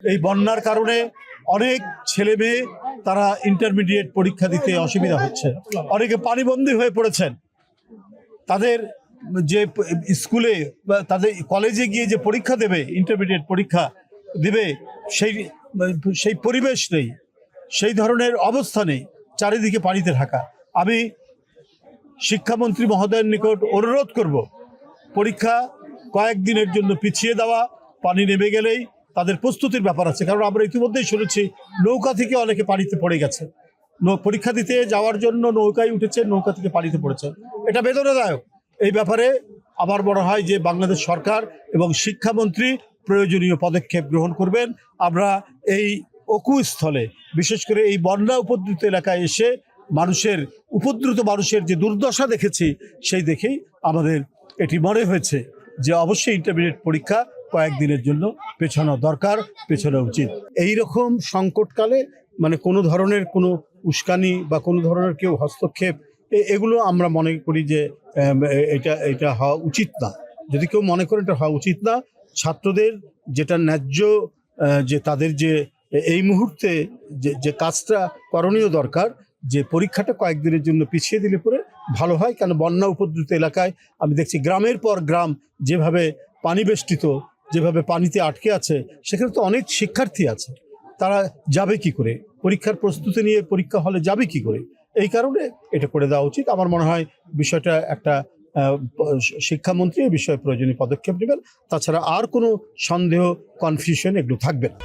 এই বন্যার কারণে অনেক ছেলে মেয়ে তারা ইন্টারমিডিয়েট পরীক্ষা দিতে অসুবিধা হচ্ছে, অনেকে পানিবন্দী হয়ে পড়েছেন। তাদের যে স্কুলে বা তাদের কলেজে গিয়ে যে পরীক্ষা দেবে, ইন্টারমিডিয়েট পরীক্ষা দেবে, সেই পরিবেশ নেই, সেই ধরনের অবস্থা নেই, চারিদিকে পানিতে ঢাকা। আমি শিক্ষামন্ত্রী মহোদয়ের নিকট অনুরোধ করব, পরীক্ষা কয়েকদিনের জন্য পিছিয়ে দেওয়া, পানি নেমে গেলেই তাদের প্রস্তুতির ব্যাপার আছে। কারণ আমরা ইতিমধ্যেই শুনেছি নৌকা থেকে অনেকে পানিতে পড়ে গেছে, পরীক্ষা দিতে যাওয়ার জন্য নৌকায় উঠেছে, নৌকা থেকে পানিতে পড়েছে। এটা বেদনাদায়ক। এই ব্যাপারে আমার মনে হয় যে বাংলাদেশ সরকার এবং শিক্ষামন্ত্রী প্রয়োজনীয় পদক্ষেপ গ্রহণ করবেন। আমরা এই অকুস্থলে, বিশেষ করে এই বন্যা উপদ্রুত এলাকায় এসে উপদ্রুত মানুষের যে দুর্দশা দেখেছি, সেই দেখেই আমাদের এটি মনে হয়েছে যে অবশ্যই ইন্টারমিডিয়েট পরীক্ষা কয়েকদিনের জন্য পেছানো দরকার, পেছানো উচিত। এই রকম সংকটকালে মানে কোনো ধরনের কোনো উস্কানি বা কোনো ধরনের কেউ হস্তক্ষেপ, এগুলো আমরা মনে করি যে এটা হওয়া উচিত না। যদি কেউ মনে করেন এটা হওয়া উচিত না, ছাত্রদের যেটা ন্যায্য, যে তাদের যে এই মুহূর্তে যে কাজটা করণীয় দরকার, যে পরীক্ষাটা কয়েকদিনের জন্য পিছিয়ে দিলে পরে ভালো হয়। কারণ বন্যা উপদ্রুত এলাকায় আমি দেখছি গ্রামের পর গ্রাম যেভাবে পানি বেষ্টিত, যেভাবে পানিতে আটকে আছে, সেখানে তো অনেক শিক্ষার্থী আছে, তারা যাবে কি করে, পরীক্ষার প্রস্তুতি নিয়ে পরীক্ষা হলে যাবে কি করে? এই কারণে এটা করে দেওয়া উচিত। আমার মনে হয় বিষয়টা একটা শিক্ষামন্ত্রী এই বিষয়ে প্রয়োজনীয় পদক্ষেপ নেবেন। তাছাড়া আর কোনো সন্দেহ, কনফিউশন এগুলো থাকবে না।